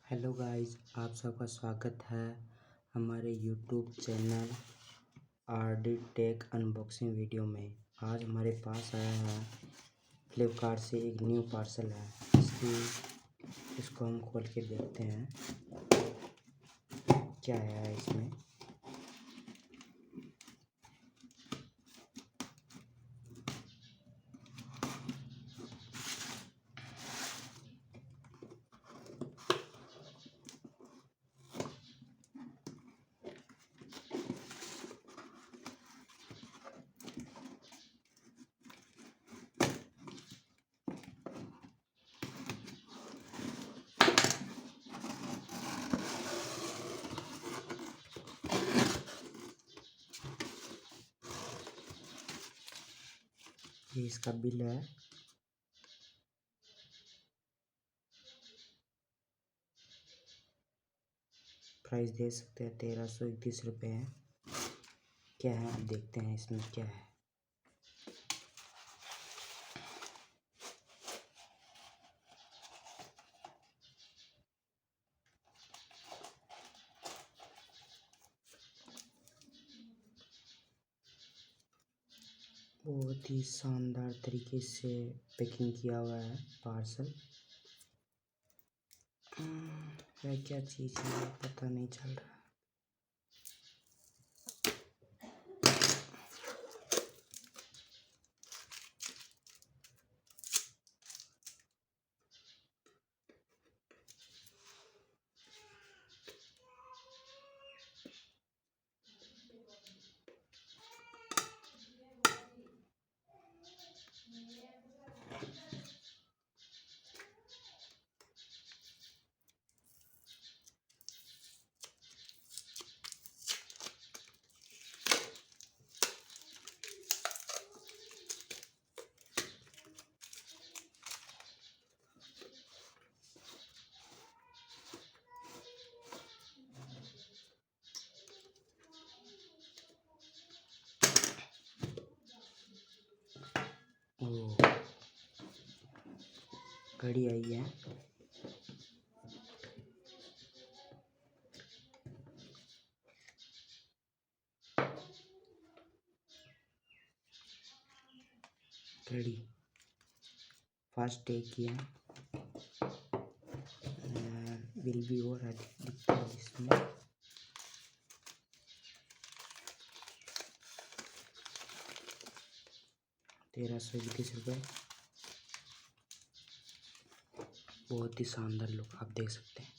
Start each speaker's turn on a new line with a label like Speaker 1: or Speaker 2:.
Speaker 1: Hello guys, आप सबका स्वागत है हमारे YouTube channel RD tech unboxing video में। आज हमारे पास आया है फ्लिपकार्ट से एक न्यू पार्सल है। इसको हम खोल के देखते हैं क्या है इसमें। ये इसका बिल है। प्राइस दे सकते हैं 1331 रुपये है। क्या है अब देखते हैं इसमें क्या है। बहुत ही शानदार तरीके से पैकिंग किया हुआ है पार्सल। वह क्या चीज़ है पता नहीं चल रहा। ओह, घड़ी आई है। घड़ी फास्टैग की है। बिल भी हो रहा दिखता है इसमें। ₹1331। बहुत ही शानदार लुक आप देख सकते हैं।